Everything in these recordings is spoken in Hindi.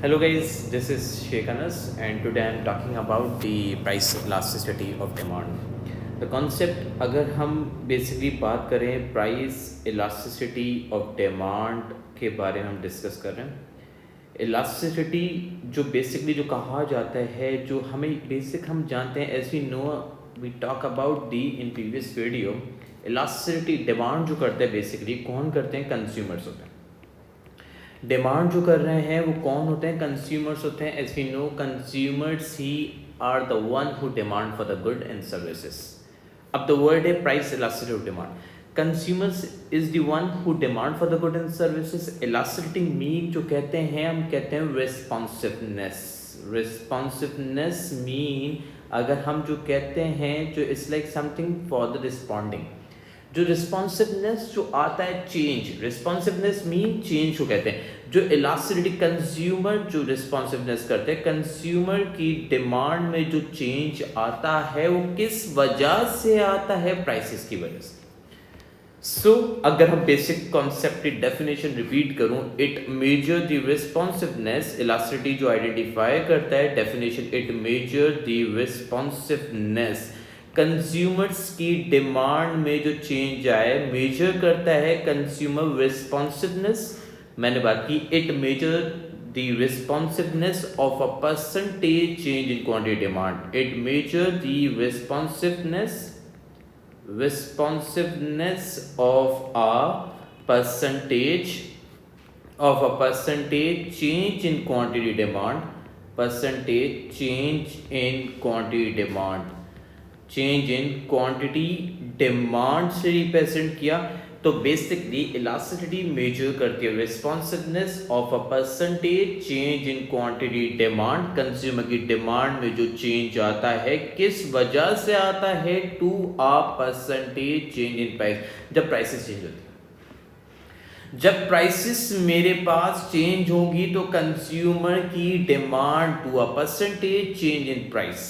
Hello guys, this is Sheikh Anas and today I am talking about the price elasticity of demand. The concept अगर हम बेसिकली बात करें प्राइस elasticity of demand के बारे में हम डिस्कस कर रहे हैं. Elasticity जो बेसिकली जो कहा जाता है जो हमें बेसिक हम जानते हैं as we know we talk about the in previous video. Elasticity demand जो करते हैं बेसिकली कौन करते हैं? कंज्यूमर्स होते हैं. डिमांड जो कर रहे हैं वो कौन होते हैं? कंज्यूमर्स होते हैं. एज वी नो कंज्यूमर्स ही are the one who demand for the good and services. अब द वर्ड है price elasticity of demand. Consumers is the one who demand for the good and services. Elasticity mean जो कहते हैं हम कहते हैं रिस्पॉन्सिवनेस. रिस्पॉन्सिवनेस मीन अगर हम जो कहते हैं जो it's like something for the responding. जो रिस्पॉन्सिवनेस जो आता है चेंज. रिस्पॉन्सिवनेस मीन चेंज को कहते हैं. जो इलास्टिसिटी कंज्यूमर जो रिस्पॉन्सिवनेस करते हैं कंज्यूमर की डिमांड में जो चेंज आता है वो किस वजह से आता है? प्राइसेस की वजह से. सो अगर हम बेसिक कॉन्सेप्ट की डेफिनेशन रिपीट करूं, it measure the responsiveness. Elasticity जो आइडेंटिफाई करता है definition, it measure the responsiveness. Consumers की डिमांड में जो चेंज आए मेजर करता है कंज्यूमर रिस्पॉन्सिवनेस. मैंने बात की it measure the responsiveness of a percentage change in quantity demand. It measure the responsiveness of a percentage change in quantity demand. Percentage change in quantity demand. Change in quantity demand से रिप्रेजेंट किया. तो बेसिकली इलास्टिसिटी मेजर करती है responsiveness of a percentage change in quantity demand. Consumer की डिमांड में जो चेंज आता है किस वजह से आता है? To a percentage change in price. जब प्राइसेस चेंज होती है, जब प्राइसेस मेरे पास चेंज होगी तो कंज्यूमर की demand to a percentage change in price.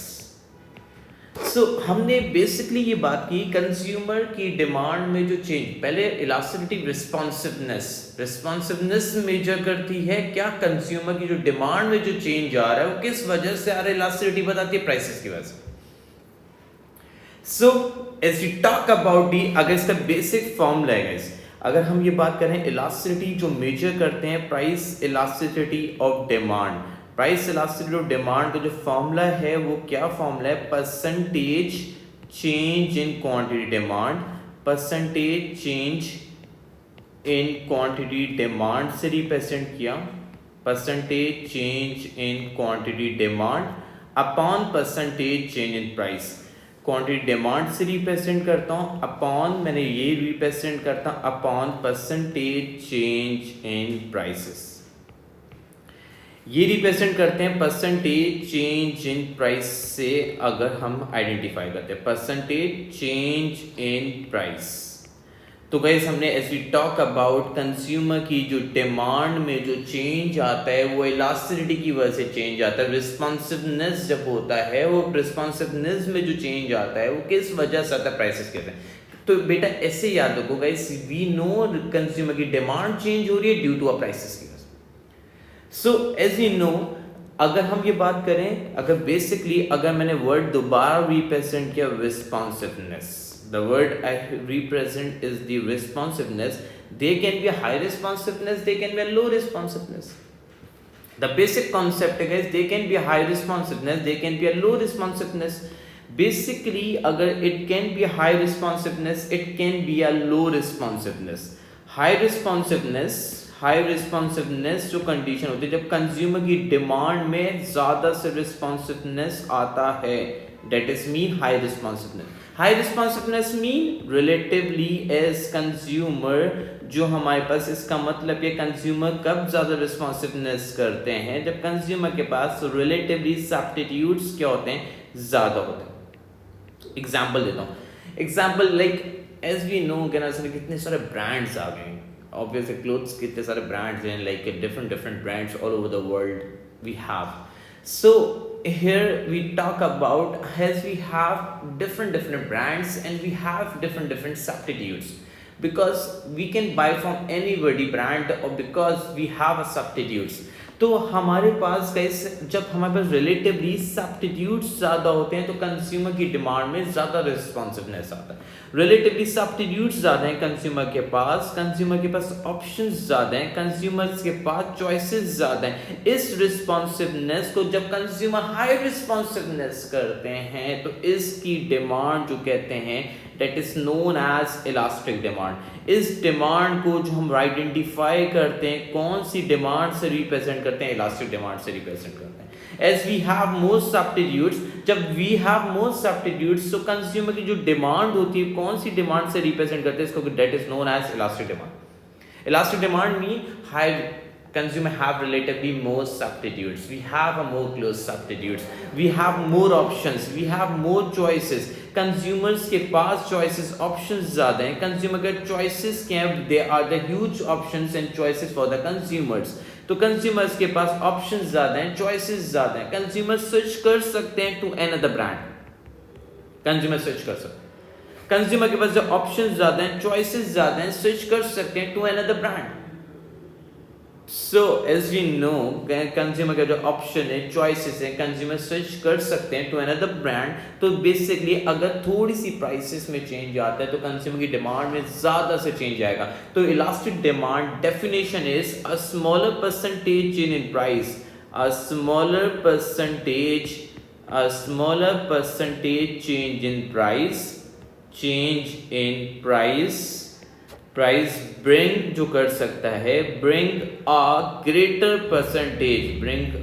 So हमने बेसिकली ये बात की कंज्यूमर की डिमांड में जो चेंज. पहले इलास्टिसिटी रिस्पॉन्सिवनेस मेजर करती है क्या? कंज्यूमर की जो डिमांड में जो चेंज आ रहा है वो किस वजह से आ रहा है? इलास्टिसिटी बताती है प्राइसेस की वजह से. So as we talk about the, अगर इसका बेसिक फॉर्मूला है गाइस, अगर हम ये बात करें इलास्टिसिटी जो मेजर करते हैं price elasticity of demand. Price elasticity of demand का जो फॉर्मूला है वो क्या फॉर्मूला है? Percentage change in quantity demand. Percentage change in quantity demand से रिप्रेजेंट किया. Percentage change in quantity demand upon percentage change in price. Quantity demand से रिप्रेजेंट करता हूं अपॉन, मैंने ये रिप्रेजेंट करता हूं अपॉन परसेंटेज चेंज इन प्राइसेस. ये रिप्रेजेंट करते हैं परसेंटेज चेंज इन प्राइस से. अगर हम आइडेंटिफाई करते हैं परसेंटेज चेंज इन प्राइस, तो गाइस हमने as we talk about consumer की जो डिमांड में जो चेंज आता है वो इलास्टिसिटी की वजह से चेंज आता है. रिस्पॉन्सिवनेस जब होता है वो रिस्पॉन्सिवनेस में जो चेंज आता है वो किस वजह से आता है? प्राइसेस कहते हैं. तो बेटा ऐसे याद रखो गाइस, वी नो कंज्यूमर की डिमांड चेंज हो रही है ड्यू टू अ प्राइसेस की. सो एज यू नो अगर हम ये बात करें, अगर बेसिकली अगर मैंने वर्ड दोबारा रिप्रेजेंट किया responsiveness, the word I represent is the responsiveness. They can be high responsiveness, they can be low responsiveness. The basic concept है they can be high responsiveness, they can be low responsiveness. Basically अगर it can be high responsiveness, it can be a low responsiveness. High responsiveness जो कंडीशन होती है जब कंज्यूमर की डिमांड में ज़्यादा से रिस्पॉन्सिवनेस आता है, that is mean high responsiveness. High responsiveness mean relatively as consumer जो हमारे पास, इसका मतलब ये कंज्यूमर कब ज़्यादा रिस्पॉन्सिवनेस करते हैं? जब कंज्यूमर के पास रिलेटिवली सब्स्टिट्यूट्स क्या होते हैं? ज़्यादा होते हैं. एग्जाम्पल देता हूँ. Example like as we know कितने सारे ब्रांड्स आ गए. Obviously clothes कितने सारे brands हैं, like different brands all over the world we have. So here we talk about as we have different brands and we have different substitutes. because we can buy from anybody brand or because we have a substitutes. तो हमारे पास गाइस जब हमारे पास रिलेटिवली सब्स्टिट्यूट्स ज़्यादा होते हैं तो कंज्यूमर की डिमांड में ज़्यादा रिस्पॉन्सिवनेस आता है। रिलेटिवली सब्स्टिट्यूट्स ज़्यादा हैं कंज्यूमर के पास ऑप्शंस ज़्यादा हैं, कंज्यूमर्स के पास चॉइसेस ज़्यादा हैं। इस रिस्पॉन्सिवनेस को जब कंज्यूमर हाई रिस्पॉन्सिवनेस करते हैं तो इसकी डिमांड जो कहते हैं that is known as elastic demand। इस डिमांड को जो हम आइडेंटिफाई करते हैं कौन सी डिमांड से रिप्रेजेंट करते हैं, इलास्टिक डिमांड से रिप्रेजेंट करते हैं। As we have more substitutes, जब वी हैव मोर सब्स्टिट्यूट्स तो कंज्यूमर की जो डिमांड होती है कौन सी डिमांड से रिप्रेजेंट करते हैं, इसको that is known as elastic demand. Elastic demand mean high consumer have relatively more substitutes, we have a more close substitutes, we have more options, we have more choices। consumers के पास choices options ज़्यादा हैं। consumer के choices क्या हैं, they are the huge options and choices for the consumers। तो consumers के पास options ज़्यादा हैं, choices ज़्यादा हैं। consumer switch कर सकते हैं to another brand, consumer switch कर सकते हैं। consumer के पास जो options ज़्यादा हैं, choices ज़्यादा हैं, switch कर सकते हैं to another brand। So as we know consumer का जो ऑप्शन है, चॉइसेस है, कंज्यूमर स्विच कर सकते हैं टू अनदर ब्रांड। तो बेसिकली अगर थोड़ी सी प्राइसेस में चेंज आता है तो कंज्यूमर की डिमांड में ज़्यादा से चेंज आएगा। तो elastic demand definition is a smaller percentage change in price, a smaller percentage change in price, price bring जो कर सकता है, bring a greater percentage, bring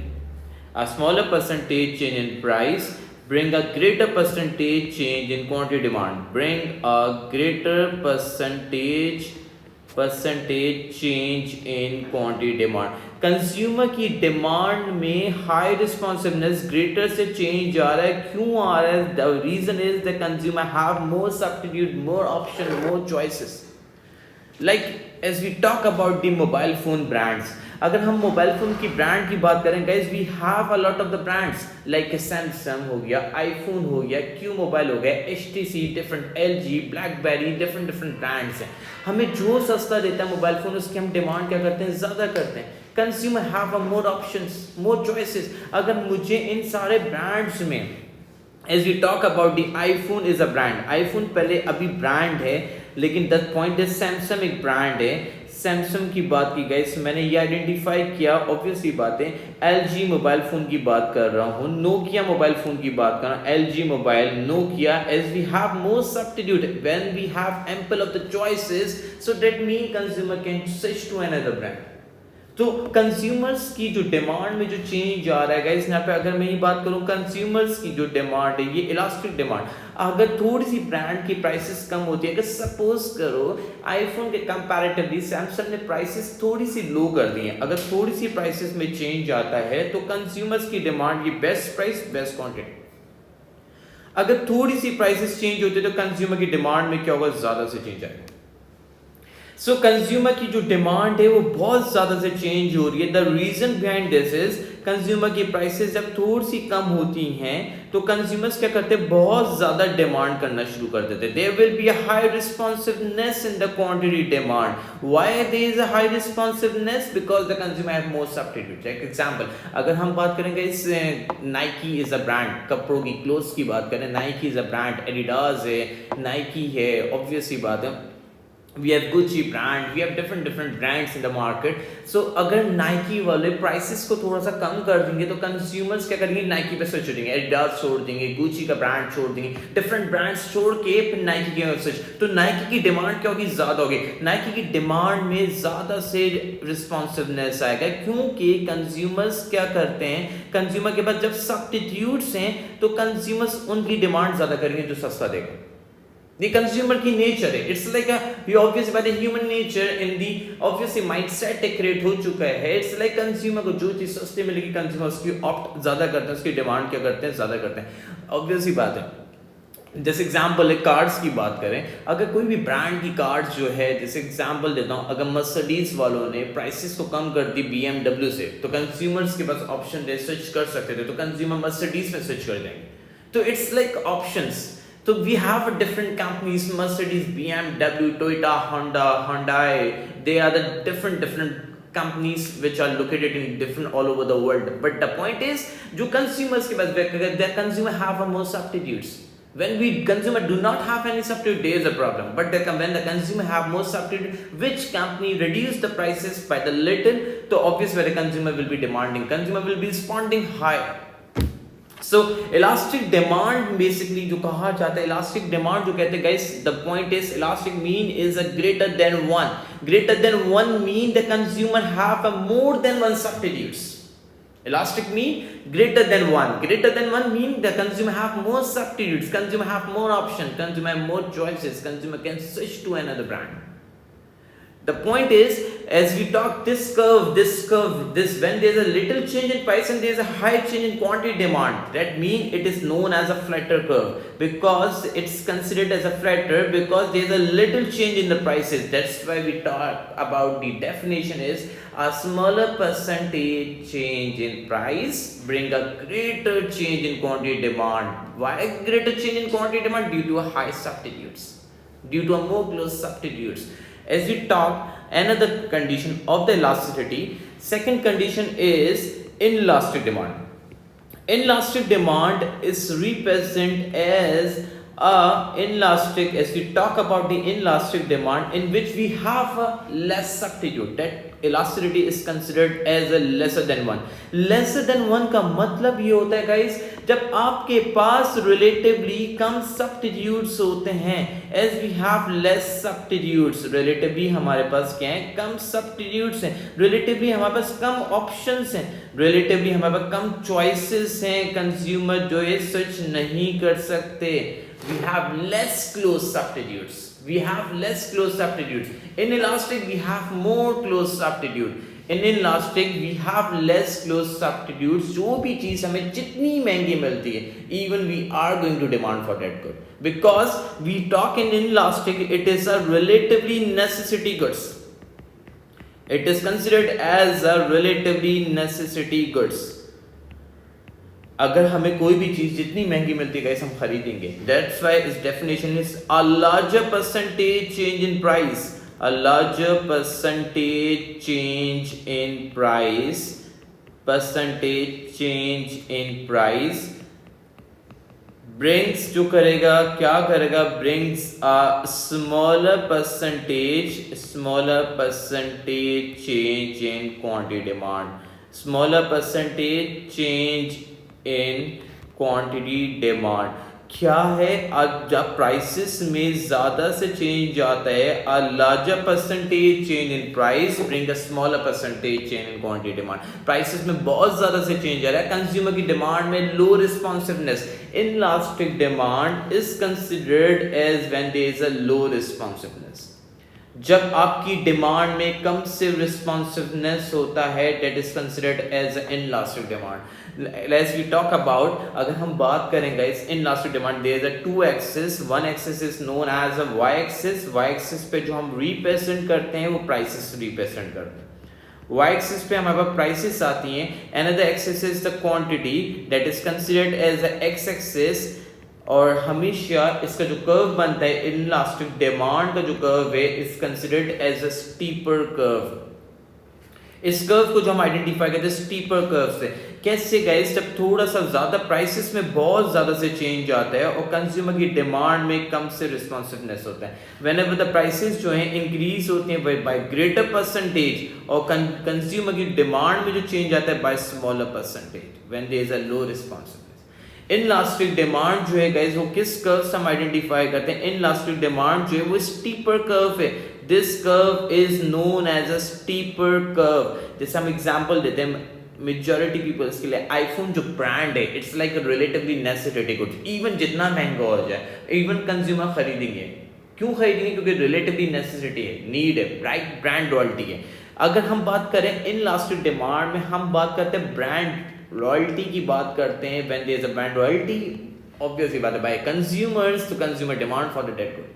a smaller percentage change in price, bring a greater percentage change in quantity demand, bring a greater percentage change in quantity demand. Consumer की डिमांड में हाई रिस्पॉन्सिवनेस ग्रेटर से चेंज आ रहा है। क्यों आ रहा है? The reason is the consumer have more substitute, more option, more choices. Like as we talk about the mobile phone brands, अगर हम मोबाइल फोन की ब्रांड की बात करें guys, we have a lot of the brands like Samsung हो गया, आईफोन हो गया, क्यू मोबाइल हो गया, HTC, different LG, blackberry, different brands हैं। हमें जो सस्ता देता है मोबाइल फोन उसकी हम डिमांड क्या करते हैं, ज़्यादा करते हैं। Consumer have a more options, more choices. अगर मुझे इन सारे ब्रांड्स में As we talk about the iPhone is a brand, iPhone पहले अभी ब्रांड है, लेकिन द पॉइंट इज सैमसंग एक ब्रांड है। सैमसंग की बात की गई, मैंने ये आइडेंटिफाई किया, ऑब्वियसली बात है। LG मोबाइल फोन की बात कर रहा हूँ, नोकिया मोबाइल फोन की बात कर रहा हूँ, LG mobile, Nokia. As we have more substitute, when we have ample of the choices, so that mean consumer can switch to another brand. तो कंज्यूमर्स की जो डिमांड में जो चेंज आ रहा है गाइस, यहाँ पे अगर मैं ये बात करूँ कंज्यूमर्स की जो डिमांड है, ये इलास्टिक डिमांड, अगर थोड़ी सी ब्रांड की प्राइसेस कम होती है, अगर सपोज करो आईफोन के कंपैरेटिवली सैमसंग ने प्राइसेस थोड़ी सी लो कर दी हैं, अगर थोड़ी सी प्राइसेस में चेंज आता है तो कंज्यूमर्स की डिमांड ये बेस्ट प्राइस बेस्ट क्वांटिटी। अगर थोड़ी सी प्राइसेस चेंज होती है तो कंज्यूमर की डिमांड में क्या होगा, ज्यादा से चेंज आएगा। सो कंज्यूमर की जो डिमांड है वो बहुत ज़्यादा से चेंज हो रही है। The reason behind this is consumer की प्राइसेस जब थोड़ी सी कम होती हैं तो कंज्यूमर्स क्या करते हैं, बहुत ज़्यादा डिमांड करना शुरू कर देते हैं। There will be a high responsiveness in the quantity demand. Why there is a high responsiveness? Because the consumer have more substitute. Like example, अगर हम बात करेंगे इस नाइकी इज अ ब्रांड, कपड़ों की क्लोथ्स की बात करें, Nike is a brand, Adidas है, नाइकी है, ऑब्वियसली बात है। We have Gucci brand, we have different brands in the market. So अगर नाइकी वाले प्राइसेस को थोड़ा सा कम कर देंगे तो कंज्यूमर्स क्या करेंगे, नाइकी पे स्विच हो जाएंगे, एडिडास छोड़ देंगे, गुची का ब्रांड छोड़ देंगे, डिफरेंट ब्रांड्स छोड़ के फिर नाइकी के स्विच। तो नाइकी की डिमांड क्या होगी, ज़्यादा होगी। नाइकी की डिमांड में ज़्यादा से रिस्पॉन्सिवनेस आएगा, क्योंकि कंज्यूमर्स क्या करते हैं, कंज्यूमर के पास जब सब्स्टिट्यूट्स हैं तो कंज्यूमर्स उनकी डिमांड ज़्यादा करेंगे जो सस्ता देगा। The consumer की नेचर है, इट्स लाइक वी ऑब्वियसली बात है, human nature in the obviously mindset create हो चुका है। इट्स लाइक कंज्यूमर को जो चीज़ सस्ती मिलेगी कंज्यूमर उसकी ऑप्ट ज़्यादा करते हैं, उसकी डिमांड क्या करते हैं, ज़्यादा करते हैं। ऑब्वियसली बात है। जैसे एग्जाम्पल है कार्ड्स की बात करें, अगर कोई भी ब्रांड की कार्ड जो है, जैसे एग्जाम्पल देता हूँ, अगर मर्सिडीज वालों ने प्राइसेस को कम कर दी BMW से, तो कंज्यूमर्स के पास ऑप्शन थे, स्विच कर सकते थे, तो कंज्यूमर मर्सिडीज में स्विच कर देंगे। तो it's like options. So we have different companies, Mercedes, BMW, Toyota, Honda, Hyundai. They are the different companies which are located in different all over the world, but the point is जो consumers के पास the consumer have more substitutes. When we consumer do not have any substitute, there is a problem. But when the consumer have more substitute, which company reduce the prices by the little, so obviously the consumer will be demanding. Consumer will be responding higher. So elastic demand basically जो कहा जाता है elastic demand जो कहते हैं guys, the point is elastic mean is a greater than one. Greater than one mean the consumer have a more than one substitutes. Elastic mean greater than one. Greater than one mean the consumer have more substitutes, consumer have more options, consumer have more choices, consumer can switch to another brand. The point is, as we talk this curve, when there is a little change in price and there is a high change in quantity demand, that means it is known as a flatter curve, because it's considered as a flatter because there is a little change in the prices. That's why we talk about the definition is a smaller percentage change in price bring a greater change in quantity demand. Why greater change in quantity demand? Due to a high substitutes, due to a more close substitutes. As we talk another condition of the elasticity, second condition is inelastic demand. Inelastic demand is represented as inelastic, as we talk about the inelastic demand in which we have a less substitute, that elasticity is considered as a lesser than one. Lesser than one का मतलब ये होता है guys, जब आपके पास relatively कम substitutes होते हैं, as we have less substitutes, relatively हमारे पास क्या है, कम substitutes हैं, relatively हमारे पास कम options हैं, relatively हमारे पास कम choices हैं, consumer जो है switch नहीं कर सकते. We have less close substitutes. We have less close substitutes. In elastic, we have more close substitute. In inelastic, we have less close substitutes. जो भी चीज हमें जितनी महंगी मिलती है, even we are going to demand for that good. Because we talk in inelastic, it is a relatively necessity goods. It is considered as a relatively necessity goods. अगर हमें कोई भी चीज जितनी महंगी मिलती है हम खरीदेंगे. That's why its definition is a larger percentage change in price. A larger percentage change in price. Percentage change in price brings जो करेगा क्या करेगा, brings a smaller percentage change in quantity demand. Smaller percentage change in quantity demand क्या है, जब प्राइसेस में ज्यादा से चेंज आता है, a larger percentage change in price bring a smaller percentage change in quantity demand. Prices में बहुत ज्यादा से चेंज आ रहा है, कंज्यूमर की डिमांड में low responsiveness. Inelastic demand is considered as when there is a low responsiveness. जब आपकी डिमांड में कम से रिस्पॉन्सिवनेस होता है, that is considered as inelastic demand. As we talk about, अगर हम बात करेंगे इस inelastic demand, there is a two axis. One axis is known as a y axis. Y axis पे जो हम रिप्रेजेंट करते हैं वो प्राइसेस रिप्रेजेंट करते हैं. Y axis पे हमारे पास प्राइसेस आती हैं. Another axis is the quantity that is considered as the x axis. और हमेशा इसका जो कर्व बनता है इनलास्टिक डिमांड का जो कर्व है is considered as a steeper curve. इस कर्व को जो हम आइडेंटिफाई करते हैं स्टीपर कर्व से. कैसे गाइस, जब थोड़ा सा ज्यादा प्राइसेस में बहुत ज्यादा से चेंज आता है और कंज्यूमर की डिमांड में कम से रिस्पॉन्सिवनेस होता है. व्हेनेवर द प्राइसेस जो हैं इंक्रीज होते हैं बाय ग्रेटर परसेंटेज और कंज्यूमर की डिमांड में जो चेंज आता है by smaller percentage when there is a low responsiveness. Inelastic demand जो है गाइस वो किस कर्व से हम आइडेंटिफाई करते हैं. इनलास्टिक डिमांड जो है वो स्टीपर कर्व है. This curve is known as a steeper curve. जैसे हम एग्जांपल देते हैं मेजॉरिटी पीपल्स के लिए आईफोन जो ब्रांड है it's like a relatively necessity good. Even जितना महंगा हो जाए इवन कंज्यूमर खरीदेंगे. क्यों खरीदेंगे? क्योंकि रिलेटिवली नेसेसिटी है, नीड है, राइट ब्रांड रॉयल्टी है. अगर हम बात करें इनलास्टिक डिमांड में, हम बात करते हैं ब्रांड रॉयल्टी की बात करते हैं. When there is a brand royalty, obviously बात है बाय कंज्यूमर्स, तो consumer demand for the that good.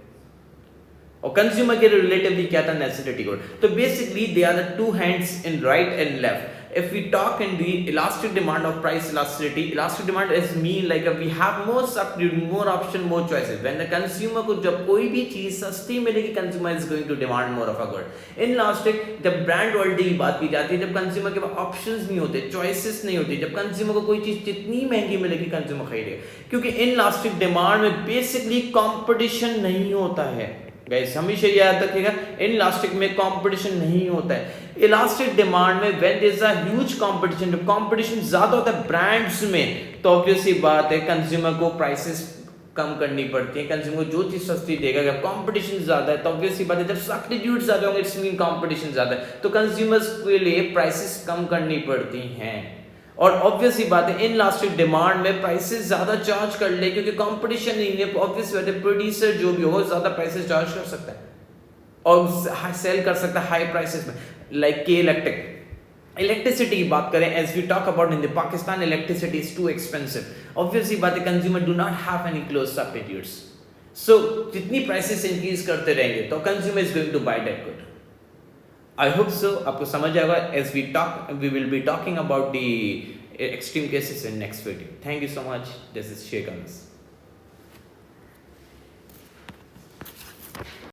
और कंज्यूमर के रिलेटिवली क्या था, नेसेसिटी गुड. तो basically they are the two hands in right and left. If we talk in the elastic demand of price elasticity, elastic demand is mean like we have more substitute, more option, more choices. When the consumer को जब कोई भी चीज सस्ती मिलेगी, consumer is going to demand more of a good. In elastic जब brand loyalty की बात की जाती है, जब consumer के पास options नहीं होते, choices नहीं होती, जब consumer को कोई चीज जितनी महंगी मिलेगी consumer खरीदेगा, क्योंकि in elastic demand में basically competition नहीं होता है। गाइस हमेशा याद रखिएगा, इन इलास्टिक में कंपटीशन नहीं होता है। इलास्टिक डिमांड में when there is a huge competition, जब कंपटीशन ज्यादा होता है ब्रांड्स में, तो ऑब्वियस सी बात है कंज्यूमर को प्राइसेस कम करनी पड़ती है। कंज्यूमर जो चीज सस्ती देगा, अगर कंपटीशन ज्यादा है तो ऑब्वियस सी बात है जब सब्स्टिट्यूट ज्यादा होंगे इट्स मीन कंपटीशन ज्यादा है, तो कंज्यूमर्स के लिए प्राइसेस कम करनी पड़ती हैं। और ऑब्वियस ही बात है इन इलास्टिक डिमांड में प्राइसेस ज्यादा चार्ज कर ले, क्योंकि कंपटीशन नहीं है। ऑब्वियस बात है प्रोड्यूसर जो भी हो ज्यादा प्राइसेस चार्ज कर सकता है और सेल कर सकता है हाई प्राइसेस में। लाइक के इलेक्ट्रिसिटी की बात करें, as we talk about in the Pakistan electricity is too expensive. Obviously बात है consumer do not have any close substitutes, so जितनी प्राइसेस इंक्रीज करते रहेंगे तो consumer is going to buy that good. I hope so आपको समझ आएगा। as we will be talking about the extreme cases in next video. Thank you so much. This is Sheikh Anas.